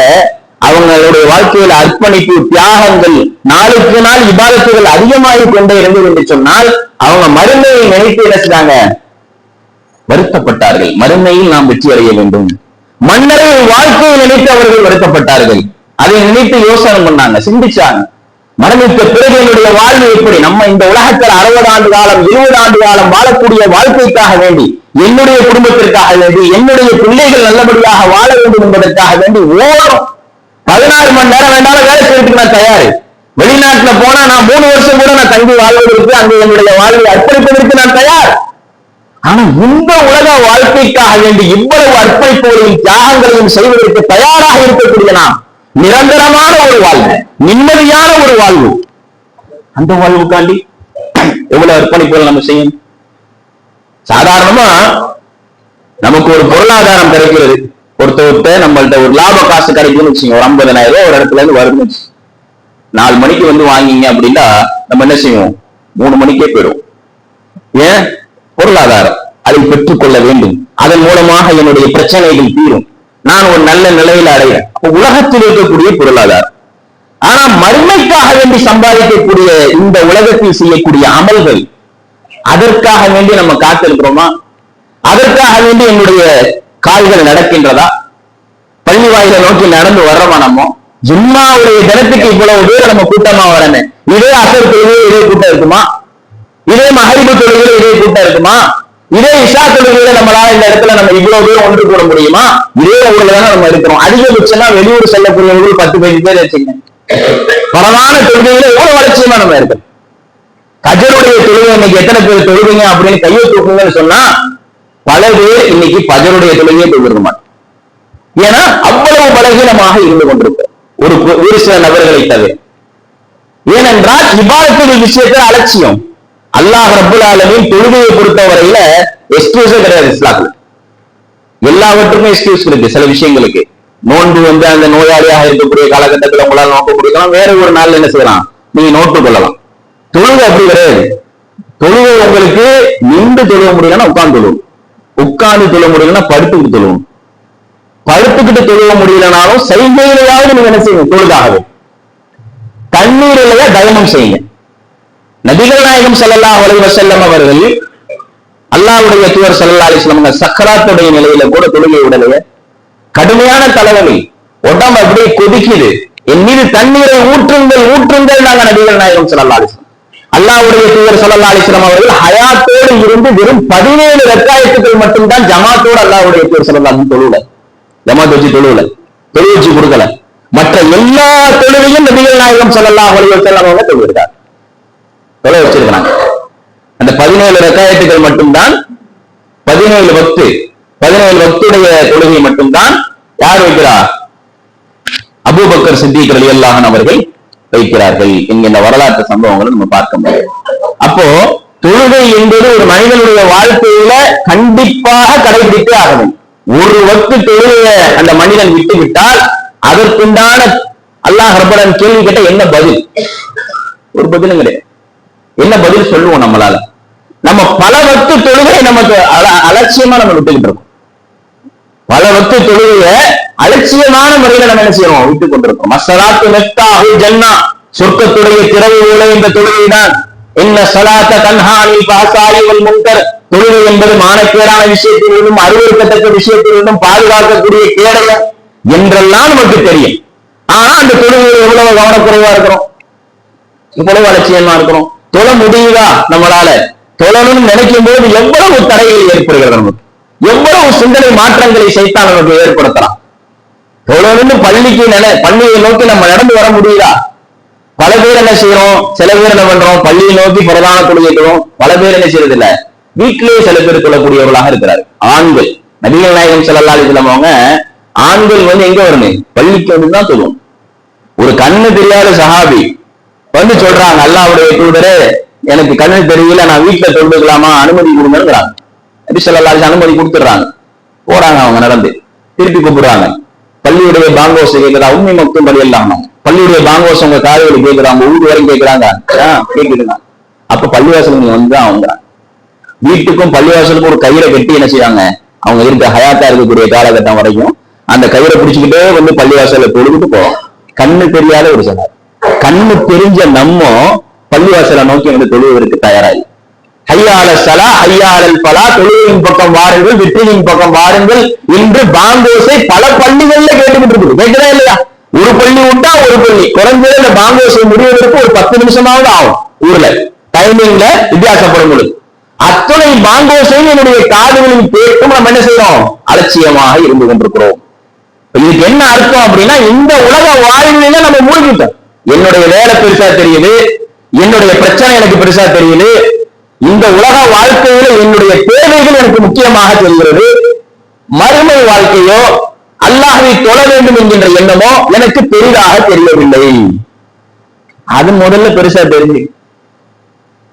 [SPEAKER 1] அவங்களுடைய வாழ்க்கையில அர்ப்பணிப்பு, தியாகங்கள், நாளுக்கு நாள் இபாதத்துகள் அதிகமாகிக் கொண்டே இருந்தது என்று சொன்னால், அவங்க மறுமையை நினைத்து என்ன செய்றாங்க, வருத்தப்பட்டார்கள். மறுமையில் நாம் வெற்றி அடைய வேண்டும். மன்னரை வாழ்க்கையை நினைத்து அவர்கள் வருத்தப்பட்டார்கள். அதை நினைத்து யோசனை பண்ணாங்க, சிந்திச்சாங்க. மரணித்த பிறகு என்னுடைய வாழ்வு எப்படி? நம்ம இந்த உலகத்தில் 60 ஆண்டு காலம் 20 ஆண்டு காலம் வாழக்கூடிய வாழ்க்கைக்காக வேண்டி, என்னுடைய குடும்பத்திற்காக வேண்டி, என்னுடைய பிள்ளைகள் நல்லபடியாக வாழ வேண்டும் என்பதற்காக வேண்டி ஓடும். 16 மணி நேரம் வேண்டாலும் வேலை செய்யறதுக்கு நான் தயாரு. வெளிநாட்டுல போனா நான் 3 வருஷம் கூட நான் தங்கி வாழ்வதற்கு, அங்கு என்னுடைய வாழ்வை அர்ப்பணிப்பதற்கு நான் தயார். ஆனா இந்த உலக வாழ்க்கைக்காக வேண்டி இவ்வளவு அர்ப்பணிப்புகளையும் தியாகங்களையும் செய்வதற்கு தயாராக இருக்கக்கூடிய நாம் நிரந்தரமான ஒரு வாழ்வு, நிம்மதியான ஒரு வாழ்வு, அந்த வாழ்வுக்காண்டி எவ்வளவு அர்ப்பணிப்புகள் நம்ம செய்யணும். சாதாரணமா நமக்கு ஒரு பொருளாதாரம் கிடைக்கிறது, ஒருத்தவர்கிட்ட நம்மள்ட்ட ஒரு லாப காசு கிடைக்கும்னு வச்சுங்க, ஒரு 50,000 ரூபாய் ஒரு இடத்துல இருந்து வருது. 4 மணிக்கு வந்து வாங்கிங்க அப்படின்னா நம்ம என்ன செய்வோம், 3 மணிக்கே போயிடும். ஏன்? பொருளாதாரம், அதை பெற்றுக்கொள்ள வேண்டும், அதன் மூலமாக என்னுடைய பிரச்சனைகள் தீரும், நான் ஒரு நல்ல நிலையில அடைகிறேன். உலகத்தில் இருக்கக்கூடிய பொருளாதாரம். ஆனா மறுமைக்காக வேண்டி சம்பாதிக்கக்கூடிய இந்த உலகத்தில் செய்யக்கூடிய அமல்கள், அதற்காக வேண்டி நம்ம காத்திருக்கிறோமா? அதற்காக வேண்டி என்னுடைய கால்கள் நடக்கின்றதா? பள்ளி வாயில நோக்கி நடந்து வர்றோமா? நம்ம ஜும்மாவுடைய தினத்துக்கு இவ்வளவு பேர் நம்ம கூட்டமா வரமே, இதே அசர் தொழுகையில இதே கூட்டம் இருக்குமா? இதே மஹரிபு தொழுகையில இதே கூட்டம் இருக்குமா? இதே இஷா தொழுகையில நம்மளால இந்த இடத்துல நம்ம இவ்வளவு பேர் ஒன்று கூட முடியுமா? இதே ஊர்ல தானே நம்ம இருக்கிறோம். அதிகபட்சமா வெளியூர் செல்லக்கூடியவர்கள் 10-15 பேர் வச்சுங்க. பரவான தொழுகையில எவ்வளவு வளர்ச்சியமா நம்ம இருக்கோம். பஜருடைய தொழுகை இன்னைக்கு எத்தனை பேர் தொழுவீங்க அப்படின்னு கையை தூக்குங்கன்னு சொன்னா பல பேர் இன்னைக்கு பஜருடைய தொழுகையை தொழுக மாட்டோம். ஏன்னா அவ்வளவு பலகீனமாக இருந்து கொண்டிருக்கும் ஒரு சில நபர்களை தவிர. ஏனென்றால் இபாதத்துடைய விஷயத்தில் அலட்சியம். அல்லாஹ் ரப்புல் ஆலமீன் தொழுகையை பொறுத்தவரையில எக்ஸ்கியூஸே கிடையாது. இஸ்லாத்துல எல்லாவற்றுக்கும் எக்ஸ்கியூஸ் இருக்கு. சில விஷயங்களுக்கு நோன்பு வந்து அந்த நோயாளியாக இருக்கக்கூடிய காலகட்டத்தில் உங்களால் நோக்க முடியலாம், வேற ஒரு நாள் என்ன செய்யலாம், நீங்க நோட்டு கொள்ளலாம். தொழுகை அப்படி கிடையாது. தொழுகை உங்களுக்கு நின்று தொழுக முடியலன்னா உட்கார்ந்து தொழுவும், உட்கார்ந்து தொழ முடியலன்னா படுத்துக்கிட்டு தொழுவும், படுத்துக்கிட்டு தொழுக முடியலனாலும் செய்கையிலையாவது நீங்க என்ன செய்யுங்க, தொழுதாகவே. தண்ணீர் இல்லையா தயமம் செய்யுங்க. நபிகள் நாயகம் ஸல்லல்லாஹு அலைஹி வஸல்லம் அவர்கள், அல்லாஹ்வுடைய தூதர் ஸல்லல்லாஹு அலைஹி வஸல்லம் சக்கராத்துடைய நிலையில கூட தொழுகை உடலைய, கடுமையான தலைவலி, உடம்பு அப்படியே கொதிக்குது, என் மீது தண்ணீரை ஊற்றுங்கள் ஊற்றுங்கள் நாங்க நபிகள் நாயகம் ஸல்லல்லாஹு அலைஹி வஸல்லம். அல்லாஹ்வுடைய தூதர் ஸல்லல்லாஹு அலைஹி வஸல்லம் அவர்கள் ஹயாத்தோடு இருந்து வெறும் 17 ரக்காயத்துகள் மட்டும்தான் ஜமாத்தோடு அல்லாஹ்வுடைய தூதர் ஸல்லல்லாஹு அலைஹி வஸல்லம் தொழுவல, ஜமாத் வச்சு தொழுவல, தொழுவச்சு கொடுக்கல. மற்ற எல்லா தொழுவையும் நபிகள் நாயகம் ஸல்லல்லாஹு அலைஹி வஸல்லம் அவங்க தொழுகிறார், தொலை வச்சிருக்கிறாங்க. அந்த 17 ரக்காயத்துகள் மட்டும்தான், 17 வக்துடைய தொழுகை மட்டும்தான் யார் வைக்கிறார்? அபூபக்கர் சித்திக் ரலியல்லாஹு அன்ஹு அவர்கள் வைக்கிறார்கள் என்கிற வரலாற்று சம்பவங்களை நம்ம பார்க்க முடியும். அப்போ தொழுகை என்பது ஒரு மனிதனுடைய வாழ்க்கையில கண்டிப்பாக கடைபிடித்தே ஆக வேண்டும். ஒரு வக்து தொழுகையை அந்த மனிதன் விட்டு விட்டால் அதற்குண்டான அல்லாஹ் ரப்பல் கேள்வி கேட்ட என்ன பதில்? ஒரு பதிலும் கிடையாது. என்ன பதில் சொல்லுவோம் நம்மளால? நம்ம பல வக்து தொழுகை நமக்கு அலட்சியமா நம்ம விட்டுக்கிட்டு இருக்கோம். பல வக்து தொழுகைய அலட்சியமான முறையில நம்ம என்ன செய்யறோம், விட்டுக் கொண்டிருக்கோம். மஸ்ஸலாத்து மிஃப்தாஹுல் ஜன்னா, சொர்க்கத்துடைய திறவுகோல் இந்த தொழுகைதான். இன்ன ஸலாத்த தன்ஹா அனில் ஃபஹ்ஷாஇ வல் முன்கர், தொழுகை என்பது மானக்கேடான விஷயத்திலிருந்தும் அறிவுறுத்தத்தக்க விஷயத்திலிருந்தும் பாதுகாக்கக்கூடிய கேடயம் என்றெல்லாம் நமக்கு தெரியும். ஆனா அந்த தொழுகையில் எவ்வளவு கவனக்குறைவா இருக்கிறோம். இவ்வளவு அலட்சியமா இருக்கிறோம். தொழ முடியுதா நம்மளால? தொழணும்னு நினைக்கும் போது எவ்வளவு தடைகள் ஏற்படுகிறது, நமக்கு எவ்வளவு சிந்தனை மாற்றங்களை சைத்தான் நமக்கு ஏற்படுத்தலாம். தொழணும்னு பள்ளியை நோக்கி நம்ம நடந்து வர முடியுதா? பல பேர் என்ன செய்யறோம், சில பேர் என்ன பண்றோம், பள்ளியை நோக்கி பிரதான தொழுகைக்கிறோம். பல பேர் என்ன செய்யறது இல்ல, வீட்டிலேயே சில பேர் தொழக்கூடியவர்களாக இருக்கிறார். ஆண்கள், நபிகள் நாயகம் ஸல்லல்லாஹு அலைஹி வஸல்லம் அவங்க ஆண்கள் எங்க வரணும், பள்ளிக்கு வந்துதான் தொழுவோம். ஒரு கண்ணு தெரியாத சஹாபி சொல்றாங்க, அல்லாஹ்வுடைய தூதரே எனக்கு கண்ணு தெரியல, நான் வீட்டுல தொழுதுக்கலாமா, அனுமதி கொடுங்கிறாங்க. நபி ஸல்லல்லாஹு அலைஹி வஸல்லம் அனுமதி கொடுத்துடுறாங்க. போறாங்க, அவங்க நடந்து திருப்பி கூப்பிடுறாங்க. பள்ளியுடைய பாங்கோசை கேட்கிறா, உண்மை மக்தும் பள்ளி எல்லாம் பள்ளியுடைய பாங்கோசை உங்க காதுகளை கேட்கிறாங்க, ஊர் வரைக்கும் கேட்கிறாங்க, கேட்குதுங்க. அப்ப பள்ளிவாசல் நீங்க வந்துதான் அவங்க வீட்டுக்கும் பள்ளிவாசலுக்கும் ஒரு கயிறை கட்டி என்ன செய்வாங்க, அவங்க இருக்க ஹயாத்தா இருக்கக்கூடிய காலகட்டம் வரைக்கும் அந்த கயிறை பிடிச்சுக்கிட்டே பள்ளிவாசல தொழுதுட்டு போவோம். கண்ணு தெரியாத ஒரு சொன்னார். கண்ணு தெரிஞ்ச நம்ம பள்ளிவாசலை நோக்கி தொழுவதற்கு தயாராகி, ஹய்யால ஸலா ஹய்யாலல் ஃபலா, தொழுகையின் பக்கம் வாருங்கள், வெற்றியின் பக்கம் வாருங்கள் என்று பாங்கோசை பல பள்ளிகள்ல கேட்டுக்கிட்டு இருக்குது. கேட்கிறா இல்லையா? ஒரு பள்ளி விட்டா ஒரு பள்ளி, குறைஞ்சது இந்த பாங்கோசை முடிவதற்கு ஒரு 10 நிமிஷமாவது ஆகும். ஊர்ல டைமிங்ல வித்தியாசப்படும் பொழுது அத்துணை பாங்கோசையும் என்னுடைய காதுகளில் கேட்கும் நம்ம என்ன செய்யறோம், அலட்சியமாக இருந்து கொண்டிருக்கிறோம். இதுக்கு என்ன அர்த்தம் அப்படின்னா, இந்த உலக வாழ்வில நம்ம மூழ்கிட்டோம். என்னுடைய வேலை பெருசா தெரியுது, என்னுடைய பிரச்சனை எனக்கு பெருசா தெரியுது, இந்த உலக வாழ்க்கையில என்னுடைய தேவைகள் எனக்கு முக்கியமாக தெரிகிறது. மறுமை வாழ்க்கையோ அல்லாஹ்வை தொழ வேண்டும் என்கின்ற எண்ணமோ எனக்கு பெரிதாக தெரியவில்லை. அது முதல்ல பெருசா தெரிஞ்சு,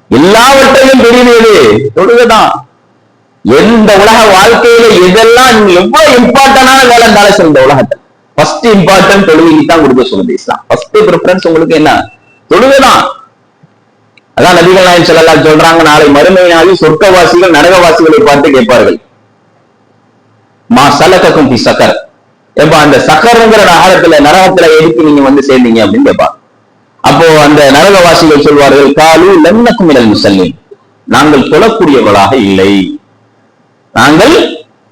[SPEAKER 1] எல்லாவற்றையும் தெரியுது தொழுகைதான். எந்த உலக வாழ்க்கையில எதெல்லாம் எவ்வளவு இம்பார்ட்டன்டான வேலை இருந்தாலும் சரி, இந்த உலகத்தை ஃபர்ஸ்ட் இம்பார்ட்டன்ட் தொழுகைக்கு தான் கொடுக்க சொல்லுது இஸ்லாம். ஃபர்ஸ்ட் ப்ரிஃபரன்ஸ் உங்களுக்கு என்ன, தொழுகைதான். அதான் நபிகள் நாயகம் ஸல்லல்லாஹு அலைஹி வஸல்லம் சொல்றாங்க, நாளை மறுமை நாளில் சொர்க்கவாசிகள் நரகவாசிகளை பார்த்து கேட்பார்கள், மா ஸலககும் ஃபி ஸகர், எப்ப அந்த சக்கரங்கிற நரகத்துல எதுக்கு நீங்க சேர்ந்தீங்க அப்படின்னு கேட்பாங்க. அப்போ அந்த நரகவாசிகள் சொல்வார்கள், காலு லம் நகும் மினல் முஸல்லீன், நாங்கள் தொழக்கூடியவர்களாக இல்லை, நாங்கள்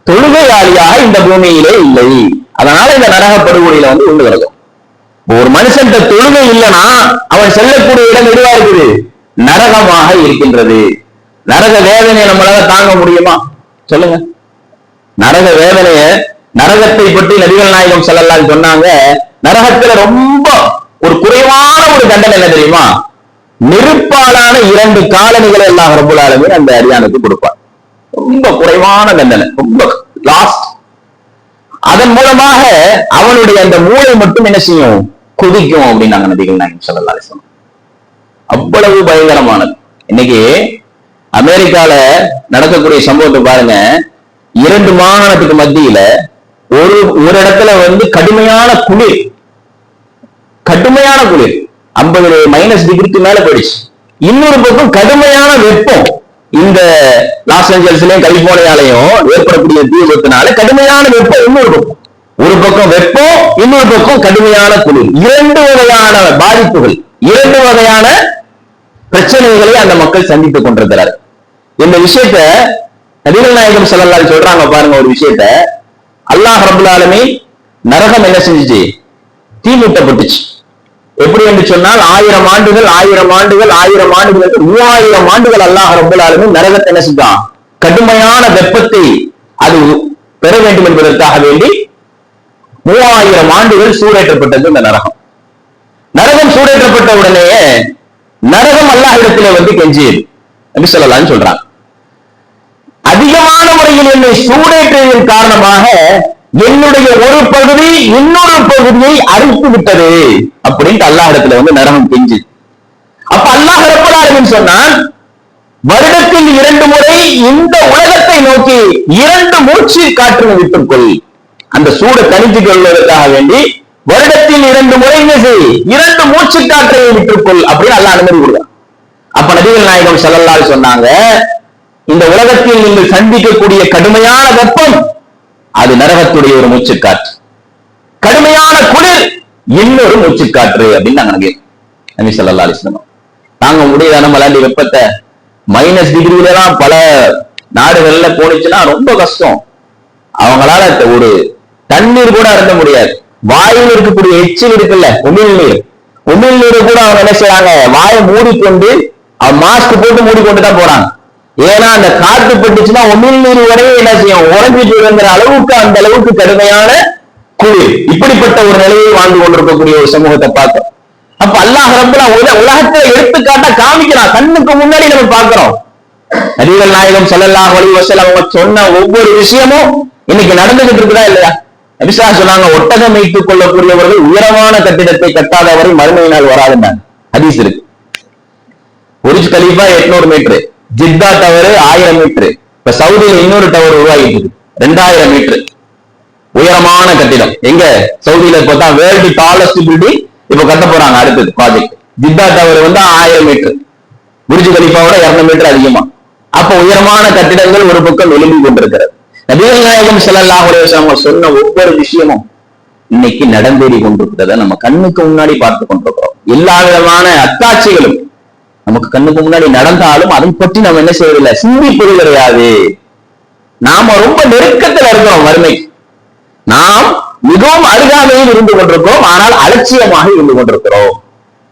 [SPEAKER 1] தொழுகையாளியாக இந்த பூமியிலே இல்லை, அதனால இந்த நரக படுகொலையில விழுகிறோம். ஒரு மனுஷன் தொழுகை இல்லைன்னா அவன் செல்லக்கூடிய இடம் எதுவா இருக்குது, நரகமாக இருக்கின்றது. நரக வேதனையை நம்மளால தாங்க முடியுமா சொல்லுங்க? நரக வேதனைய, நரகத்தை பற்றி நபிகள் நாயகம் ஸல்லல்லாஹு அலைஹி வஸல்லம் சொன்னாங்க, நரகத்துல ரொம்ப ஒரு குறைவான ஒரு தண்டனை என்ன தெரியுமா, நெருப்பாலான 2 காலணிகளை அல்லாஹ் ரப்பல் ஆலமீன் அந்த அடியானுக்கு கொடுப்பார். ரொம்ப குறைவான தண்டனை, ரொம்ப லாஸ்ட். அதன் மூலமாக அவனுடைய அந்த மூளை மட்டும் என்ன செய்யும், கொதிக்கும் அப்படின்னாங்க நபிகள் நாயகம் ஸல்லல்லாஹு அலைஹி வஸல்லம். அவ்வளவு பயங்கரமானது. இன்னைக்கு அமெரிக்கால நடக்கக்கூடிய சம்பவத்தை பாருங்க. 2 மாகாணத்துக்கு மத்தியில ஒரு இடத்துல கடுமையான குளிர், 50 மைனஸ் டிகிரிக்கு மேல போயிடுச்சு. இன்னொரு பக்கம் கடுமையான வெப்பம். இந்த லாஸ் ஏஞ்சல்ஸ்லயும் கலிபோர்னியாலையும் ஏற்படக்கூடிய தீ விபத்தினால கடுமையான வெப்பம். இன்னொரு பக்கம், ஒரு பக்கம் வெப்பம், இன்னொரு பக்கம் கடுமையான குளிர். 2 வகையான பாதிப்புகள், 2 வகையான பிரச்சனைகளை அந்த மக்கள் சந்தித்துக் கொண்டிருக்கிறார். இந்த விஷயத்த நபிகள் நாயகம் ஸல்லல்லாஹு அலைஹி வஸல்லம் சொல்றாங்க பாருங்க. ஒரு விஷயத்த அல்லாஹ் ரப்பல் ஆலமீன் நரகம் என்ன செஞ்சுச்சு, தீ மூட்டப்பட்டுச்சு. எப்படி என்று சொன்னால் 1000 ஆண்டுகள் 3000 ஆண்டுகள் அல்லாஹ் ரப்பல் ஆலமீன் நரகத்தை என்ன செஞ்சான், கடுமையான வெப்பத்தை அது பெற வேண்டும் என்பதற்காக வேண்டி 3000 ஆண்டுகள் சூடேற்றப்பட்டது இந்த நரகம். நரகம் சூடேற்றப்பட்ட உடனேயே நரகம் அல்லாஹ்விடத்திலே கெஞ்சியது. நபி ஸல்லல்லாஹு அலைஹி வஸல்லம் சொல்றாங்க, அதிகமான முறையில் என்னை சூடேற்றியதன் காரணமாக என்னுடைய ஒரு பகுதி இன்னொரு பகுதியை அறுத்து விட்டது அப்படின்ட்டு அல்லாஹ்விடத்துல நரகம் கெஞ்சி. அப்ப அல்லாஹ் ரப்பல் ஆலமீன் சொன்னான், வருடத்தில் 2 முறை இந்த உலகத்தை நோக்கி 2 மூச்சு காற்று விட்டுக்கொள். அந்த சூட தணித்து கொள்வதற்காக வேண்டி வருடத்தில் 2 முறை 2 மூச்சு காற்றை விட்டுக்கொள் அப்படின்னு அல்லாஹ் அனுமதி கொடுத்தான். அப்ப நபிகள் நாயகம் ஸல்லல்லாஹு அலைஹி வஸல்லம் சொன்னாங்க, இந்த உலகத்தில் நீங்கள் சந்திக்கக்கூடிய கடுமையான வெப்பம் அது நரகத்துடைய ஒரு மூச்சுக்காற்று, கடுமையான குளிர் இன்னொரு மூச்சுக்காற்று அப்படின்னு நாங்க நபி ஸல்லல்லாஹு அலைஹி வஸல்லம். தாங்க முடியாத நம்மளாண்டி வெப்பத்தை மைனஸ் டிகிரிலாம் பல நாடுகள்ல போனிச்சுன்னா ரொம்ப கஷ்டம். அவங்களால ஒரு தண்ணீர் கூட அருந்த முடியாது. வாயில் இருக்கக்கூடிய எச்சில் இருக்குல்ல, உமிழ்நீர், உமிழ்நீர் கூட அவங்க என்ன செய்யறாங்க, வாயை மூடிக்கொண்டு மாஸ்க் போட்டு மூடிக்கொண்டு தான் போறாங்க. ஏன்னா அந்த காற்று பட்டுச்சுன்னா உமிழ்நீர் வரையும் என்ன செய்யும், உறைஞ்சிட்டு இருக்கிற அளவுக்கு அந்த அளவுக்கு கடுமையான குளிர். இப்படிப்பட்ட ஒரு நிலையை வாழ்ந்து கொண்டிருக்கக்கூடிய ஒரு சமூகத்தை பார்க்கிறோம். அப்ப அல்லாஹ் ரப்பனா உலகத்துல எடுத்துக்காட்டா காமிக்கிறான், கண்ணுக்கு முன்னாடி நம்ம பார்க்கிறோம். நபிகள் நாயகம் ஸல்லல்லாஹு அலைஹி வஸல்லம் அவங்க சொன்ன ஒவ்வொரு விஷயமும் இன்னைக்கு நடந்துகிட்டு இருக்குதா இல்லையா? நபிஸா சொன்னாங்க, ஒட்டகம் வைத்துக் கொள்ளக்கூடியவர்கள் உயரமான கட்டிடத்தை கட்டாதவரை மறுமை நாள் வராதுன்னாங்க. ஹதீஸ் இருக்கு. Burj Khalifa 800 metre, Jeddah tower 1000 metre, இப்ப சவுதியில இன்னொரு டவர் உருவாகிட்டு இருக்கு 2000 மீட்டர் உயரமான கட்டிடம். எங்க சவுதியில பார்த்தா வேர்ல்டு டாலஸ்ட் பில்டிங் இப்ப கட்ட போறாங்க அடுத்தது project. Jeddah tower 1000 meter, Burj கலீஃபாவோட 200 மீட்டர் அதிகமா. அப்ப உயரமான கட்டிடங்கள் ஒரு பக்கம் எழும்பி கொண்டிருக்கிறது. நபிகள் நாயகம் ஸல்லல்லாஹு அலைஹி வஸல்லம் சொன்ன ஒவ்வொரு விஷயமும் இன்னைக்கு நடந்தேறி கொண்டிருக்கிறத நம்ம கண்ணுக்கு முன்னாடி பார்த்து கொண்டிருக்கிறோம். எல்லா விதமான அத்தாட்சிகளும் நமக்கு கண்ணுக்கு முன்னாடி நடந்தாலும் அதை பற்றி நம்ம என்ன செய்வதில்லை, சிந்திப்பது கிடையாது. நாம ரொம்ப நெருக்கத்தில் இருக்கிறோம் வறுமைக்கு. நாம் மிகவும் அருகாமையில் இருந்து கொண்டிருக்கிறோம், ஆனால் அலட்சியமாக இருந்து கொண்டிருக்கிறோம்.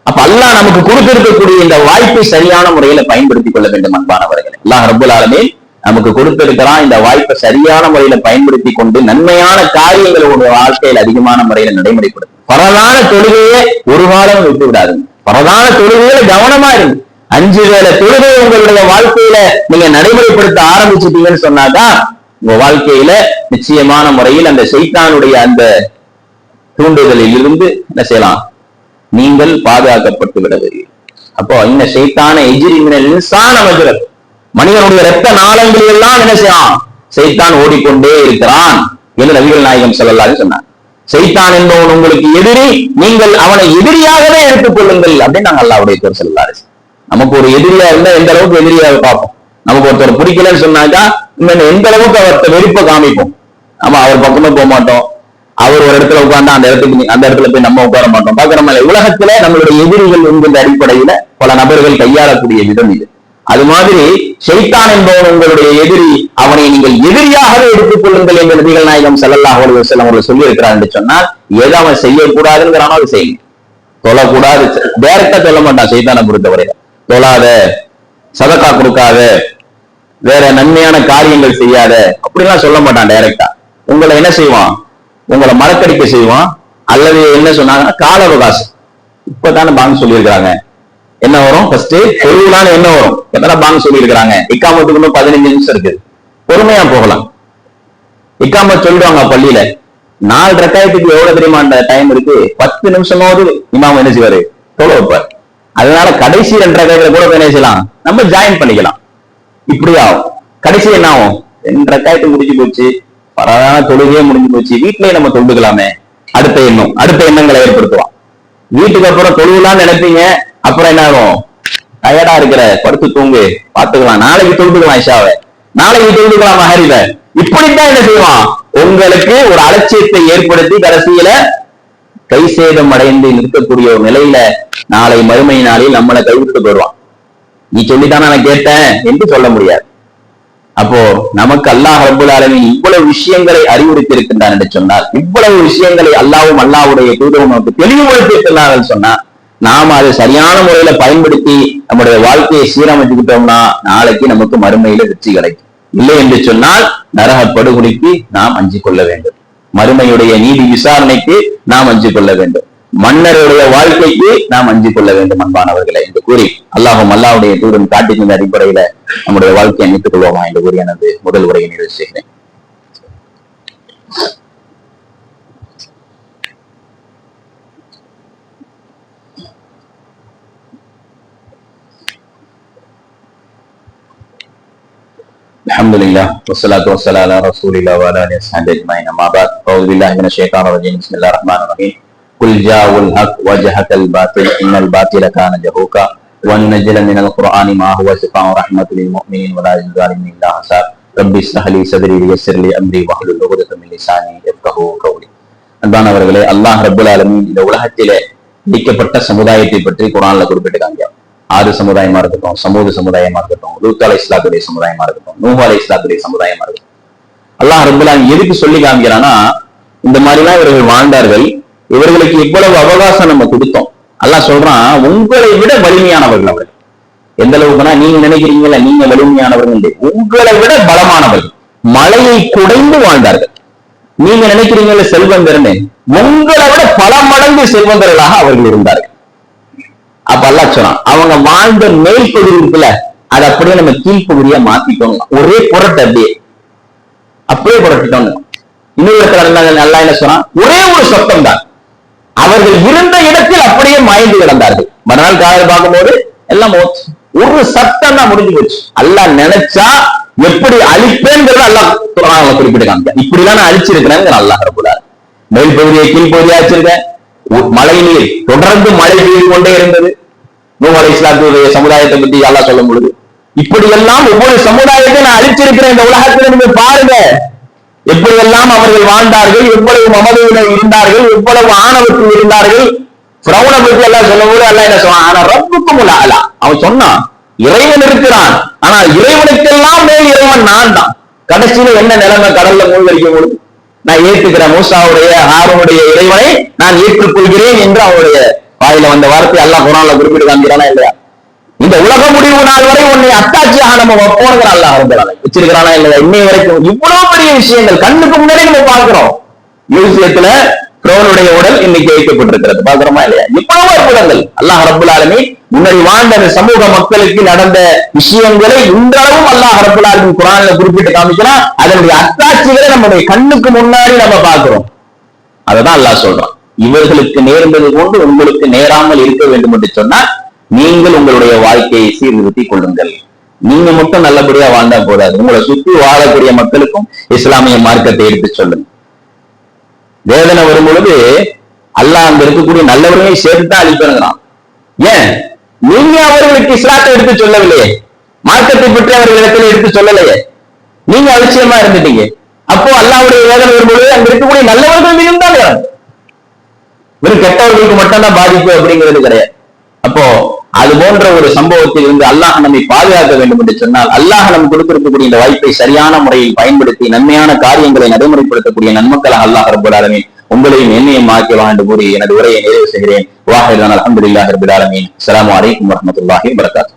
[SPEAKER 1] அப்ப அல்லாஹ் நமக்கு கொடுத்திருக்கக்கூடிய இந்த வாய்ப்பை சரியான முறையில பயன்படுத்திக் கொள்ள வேண்டும் அன்பானவர்களே. அல்லாஹ் ரப்பல் ஆலமீன் நமக்கு கொடுத்திருக்கிறான். இந்த வாய்ப்பை சரியான முறையில பயன்படுத்தி கொண்டு நன்மையான காரியங்களை ஒரு வாழ்க்கையில் அதிகமான முறையில நடைமுறைப்படுத்தும். பரவான தொழுகையை ஒரு காலம் விட்டு விடாதுங்க. பரவான தொழுகையில கவனமா இருங்க. 5 வேளை தொழுகை உங்களுடைய வாழ்க்கையில நீங்க நடைமுறைப்படுத்த ஆரம்பிச்சுட்டீங்கன்னு சொன்னாதான் உங்க வாழ்க்கையில நிச்சயமான முறையில் அந்த சைத்தானுடைய அந்த தூண்டுதலில் இருந்து என்ன செய்யலாம், நீங்கள் பாதுகாக்கப்பட்டு விடுவீர்கள். அப்போ இந்த சைத்தான எஜிரி மினல் இன்சான மஜ்ரத், மனிதனுடைய இரத்த நாளங்களில் எல்லாம் என்ன செய்யலாம், சைத்தான் ஓடிக்கொண்டே இருக்கிறான் என்று நபிகள் நாயகம் ஸல்லல்லாஹு அலைஹி சொன்னார். சைத்தான் என்பவன் உங்களுக்கு எதிரி, நீங்கள் அவனை எதிரியாகவே எடுத்துக் கொள்ளுங்கள் அப்படின்னு நாங்கள் அல்லாஹ்வுடைய தூதர் ஸல்லல்லாஹு அலைஹி வஸல்லம். நமக்கு ஒரு எதிரியா இருந்தா எந்த அளவுக்கு எதிரியாக பார்ப்போம். நமக்கு ஒருத்தர் பிடிக்கலன்னு சொன்னாக்கா எந்த அளவுக்கு அவர்கிட்ட வெறுப்பை காமிப்போம். நம்ம அவர் பக்கமே போக மாட்டோம். அவர் ஒரு இடத்துல உட்கார்ந்தா அந்த இடத்துல போய் நம்ம உட்கார மாட்டோம். பாக்குறோம். உலகத்துல நம்மளுடைய எதிரிகள் என்கின்ற அடிப்படையில பல நபர்கள் கையாளக்கூடிய விதம் இது. அது மாதிரி ஷைத்தான் என்பவன் உங்களுடைய எதிரி, அவனை நீங்கள் எதிரியாகவே எடுத்துக் கொள்ளுங்கள் என்று நபிகள் நாயகம் ஸல்லல்லாஹு அலைஹி வஸல்லம் அவர்கள் சொல்லி இருக்கிறார் என்று சொன்னால், ஏதோ அவன் செய்யக்கூடாதுங்கிறானோ அது செய்யுங்க. தொழக்கூடாது, டைரக்டா சொல்ல மாட்டான் சைத்தானை பொறுத்தவரை. தொழாத, சதக்கா கொடுக்காத, வேற நன்மையான காரியங்கள் செய்யாத அப்படிலாம் சொல்ல மாட்டான் டைரக்டா. உங்களை என்ன செய்வான், உங்களை மறக்கடிக்க செய்வான். அல்லது என்ன சொன்னாங்கன்னா கால அவகாசம். இப்பதானே பாங்க சொல்லியிருக்கிறாங்க, என்ன வரும் ஃபர்ஸ்ட் பொருளான என்ன வரும், எத்தனை பாங்க சொல்லியிருக்கிறாங்க, இக்காமத்துக்கு இன்னும் 15 நிமிஷம் இருக்கு, பொறுமையா போகலாம். இக்காமத் சொல்லிடுவாங்க பள்ளியில. 4 ரக்காயத்துக்கு எவ்வளவு தெரியுமா அந்த டைம் இருக்கு, 10 நிமிஷமாவது இமாம் என்ன செய்வாரு, தொழ வைப்பார். அதனால கடைசி 2 ரக்காயத்துல கூட என்ன செய்யலாம், நம்ம ஜாயின் பண்ணிக்கலாம். இப்படி ஆகும். கடைசி என்ன ஆகும், 2 ரக்காயத்து முடிஞ்சு போச்சு, பரவாயில்ல தொழுகையே முடிஞ்சு போச்சு, வீட்டிலேயே நம்ம தொழுதுக்கலாமே, அடுத்த எண்ணங்களை ஏற்படுத்துவான். வீட்டுக்கு அப்புறம் தொழுவலாம்னு நினைப்பீங்க, அப்புறம் என்ன ஆகும், டயர்டா இருக்கிற, படுத்து தூங்கு, பாத்துக்கலாம், நாளைக்கு தொழுதுக்கலாம், இஷாவை நாளைக்கு தொழுதுக்கலாம், மகரிப. இப்படித்தான் என்ன செய்வான், உங்களுக்கு ஒரு அலட்சியத்தை ஏற்படுத்தி கடைசியில கை சேதம் அடைந்து நிற்கக்கூடிய ஒரு நிலையில நாளை மறுமை நாளில் நம்மளை கைவிட்டு போடுவான். நீ சொல்லித்தானே நான் கேட்டேன் என்று சொல்ல முடியாது. அப்போ நமக்கு அல்லாஹ் ரப்பல் ஆலமீன் இவ்வளவு விஷயங்களை அறிவுறுத்தி இருக்கின்றான் என்று சொன்னால், இவ்வளவு விஷயங்களை அல்லாஹ்வும் அல்லாஹ்வுடைய தூதரும் நமக்கு தெளிவுபடுத்தி இருக்கிறார்கள் சொன்னா, நாம அதை சரியான முறையில பயன்படுத்தி நம்முடைய வாழ்க்கையை சீரமைச்சுக்கிட்டோம்னா நாளைக்கு நமக்கு மறுமையில வெற்றி கிடைக்கும். இல்லை என்று சொன்னால் நரக படுகொலைக்கு நாம் அஞ்சிக் கொள்ள வேண்டும். மறுமையுடைய நீதி விசாரணைக்கு நாம் அஞ்சிக் கொள்ள வேண்டும். மன்னருடைய வாழ்க்கைக்கு நாம் அஞ்சிக் கொள்ள வேண்டும் அன்பானவர்களை என்று கூறி, அல்லாஹும் அல்லாஹ்வுடைய தூதன் காட்டின அடிப்படையில நம்முடைய வாழ்க்கையை அமைத்துக் கொள்வோமா என்று கூறி எனது முதல் உரையை நிறைவு செய்கிறேன். அல்ஹம்துலில்லாஹ் வஸ்ஸலாத்து வஸ்ஸலாமு அலா ரசூலில்லாஹி வ அலா ஆலிஹி வஸஹ்பிஹி அஜ்மஈன். அம்மா பஅத். அஊது பில்லாஹி மினஷ் ஷைத்தானிர் ரஜீம். பிஸ்மில்லாஹிர் ரஹ்மானிர் ரஹீம். குல் ஜாஅல் ஹக் வ ஜஹகல் பாத்தில் இன்னல் பாத்தில கான ஜஹூகா வ நுனஜ்ஜில மினல் குர்ஆனி மா ஹுவ ஷிஃபாஉ ரஹ்மத்துல் லில் முஃமினீன் வ லா யஸாலிமு இல்லா ஹஸாப். ரப்பி இஸ்ரஹ் லி ஸத்ரி வயஸ்ஸிர் லி அம்ரி வஹ்லுல் உக்தம் மின் லிசானி யஃப்கஹு கௌலி. அன்பானவர்களே, அல்லாஹ் ரப்பல் ஆலமீன் இந்த உலகத்திலே விதிக்கப்பட்ட சமுதாயத்தை பற்றி குர்ஆன்ல குறிப்பிட்டிருக்காங்க. 6 சமுதாயமா இருக்கட்டும், சமூக சமுதாயமா இருக்கட்டும், லூத் அலைஹிஸ்ஸலாத்துடைய சமுதாயமா இருக்கட்டும், நூஹ் அலைஹிஸ்ஸலாத்துடைய சமுதாயமா இருக்கட்டும், அல்லாஹ் ரப்பல் ஆலமீன் எதுக்கு சொல்லி காமிக்கிறான்னா, இந்த மாதிரி எல்லாம் இவர்கள் வாழ்ந்தார்கள், இவர்களுக்கு இவ்வளவு அவகாசம் நம்ம கொடுத்தோம், அல்லாஹ் சொல்றான், உங்களை விட வலிமையானவர்கள் அவர்கள். எந்த அளவுக்குன்னா, நீங்க நினைக்கிறீங்களா நீங்க வலிமையானவர்கள், உங்களை விட பலமானவர்கள். மலையை குடைந்து வாழ்ந்தார்கள். நீங்க நினைக்கிறீங்களா செல்வந்தர்னு, உங்களை விட பல மடங்கு செல்வந்தர்களாக அவர்கள் இருந்தார்கள். அப்ப அல்லாஹ் சொன்னான், அவங்க வாழ்ந்த மேல் பகுதி இருக்குல்ல, அதை அப்படியே நம்ம கீழ்ப்பகுதியா மாத்திட்டோம். ஒரே புரட்டு அப்படியே புரட்டிட்டோம். இன்னொரு நல்லா என்ன சொன்னா, ஒரே ஒரு சத்தம் தான், அவர்கள் இருந்த இடத்தில் அப்படியே மாய்ந்து கிடந்தார்கள். மறுநாள் காலையில் பார்க்கும்போது எல்லாம் ஒரு சத்தம் தான் முடிஞ்சு போச்சு. அல்லாஹ் நினைச்சா எப்படி அழிப்பேங்கிறது அல்லாஹ் குர்ஆன்ல குறிப்பிட்டிருக்காங்க. இப்படிதான் நான் அழிச்சிருக்கிறேன் அல்லாஹ் ரப்பல் ஆலமீன். மேல் பகுதியை கீழ்ப்பகுதியா வச்சிருக்கேன். மழை நீர் தொடர்ந்து மழை பெய்து கொண்டே இருந்தது. நூஹ் அலைஹிஸ்ஸலாத்துடைய சமுதாயத்தை பத்தி அல்லாஹ் சொல்லும் பொழுது, இப்படி எல்லாம் ஒவ்வொரு சமுதாயத்தை நான் அழிச்சிருக்கிறேன். இந்த உலகத்தில் நீங்க பாருங்க, எப்படியெல்லாம் அவர்கள் வாழ்ந்தார்கள், எவ்வளவு மமதையில் இருந்தார்கள், எவ்வளவு ஆணவத்தில் இருந்தார்கள். ஃபிரௌனை பற்றி எல்லாம் சொல்லும் போது அல்லாஹ் என்ன சொன்னான், ஆனா ரப்புக்கும் அலா, அவன் சொன்னான் இறைவன் இருக்கிறான், ஆனா இறைவனுக்கெல்லாம் மேல் இறைவன் நான் தான். கடைசியில என்ன நிலைமை, கடல்ல மூழ்கடிக்கும் பொழுது நான் ஏற்றுக்கிறேன், மூசாவுடைய ஹாரூனுடைய இறைவனை நான் ஏற்றுக்கொள்கிறேன் என்று அவருடைய வாயில வந்த வார்த்தை அல்லாஹ் குர்ஆன்ல குறிப்பிட்டு காண்கிறானா இல்லையா? இந்த உலக முடிவு நாள் வரை உன்னை அத்தாட்சியாக நம்ம வைப்போங்கிற அல்லாஹ் வச்சிருக்கிறானா இல்லையா? இன்னை வரைக்கும் இவ்வளவு பெரிய விஷயங்கள் கண்ணுக்கு முன்னாடி நம்ம பார்க்கிறோம். மியூசியத்துல ஃபிரௌனுடைய உடல் இன்னைக்கு வைக்கப்பட்டிருக்கிறது, பார்க்கிறோமா இல்லையா? இவ்வளவு அற்புதங்கள் அல்லாஹ் ரப்பல் ஆலமீன் முன்னாடி வாழ்ந்த சமூக மக்களுக்கு நடந்த விஷயங்களை இன்றளவும் அல்லாஹ் ரப்பல் ஆலமீன் குர்ஆன்ல குறிப்பிட்டு காமிக்கிறான். அதனுடைய அத்தாட்சிகளை நம்முடைய கண்ணுக்கு முன்னாடி நம்ம பார்க்கிறோம். அததான் அல்லாஹ் சொல்றான், இவர்களுக்கு நேர்ந்தது போன்று உங்களுக்கு நேராமல் இருக்க வேண்டும் என்று சொன்னால் நீங்கள் உங்களுடைய வாழ்க்கையை சீர்திருத்திக் கொள்ளுங்கள். நீங்க மட்டும் நல்லபடியா வாழ்ந்தா போதாது, உங்களை சுற்றி வாழக்கூடிய மக்களுக்கும் இஸ்லாமிய மார்க்கத்தை எடுத்து சொல்லுங்க. வேதனை வரும் பொழுது அல்லாஹ் அங்க இருக்கக்கூடிய நல்லவர்களை சேர்த்துதான் அழிப்பேங்கிறான். ஏன் நீங்க அவர்களுக்கு இஸ்லாத்தை எடுத்து சொல்லவில்லையே, மார்க்கத்தை பற்றி அவர்களிடத்தில் எடுத்து சொல்லலையே, நீங்க அலட்சியமா இருந்துட்டீங்க. அப்போ அல்லாஹ்வுடைய வேதனை வரும்பொழுது அங்க இருக்கக்கூடிய நல்லவர்கள் மீதும் தான் வெறும் கெட்டவர்களுக்கு மட்டும்தான் பாதிப்பு அப்படிங்கிறது கிடையாது. அப்போ அது போன்ற ஒரு சம்பவத்தில் இருந்து அல்லாஹ் நம்மை பாதுகாக்க வேண்டும் என்று சொன்னால், அல்லாஹ் நம்ம கொடுத்திருக்கக்கூடிய இந்த வாய்ப்பை சரியான முறையில் பயன்படுத்தி நன்மையான காரியங்களை நடைமுறைப்படுத்தக்கூடிய நன்மக்களாக அல்லாஹ் ரப்பல் ஆலமீன் உங்களையும் என்னையும் ஆக்கி வாழ்ந்து கூறி எனது உரையை நிறைவு செய்கிறேன். வாஹிதான் அல்ஹம்துலில்லாஹி ரப்பில் ஆலமீன். அஸ்ஸலாமு அலைக்கும் வரஹ்மத்துல்லாஹி வபரகாத்துஹு.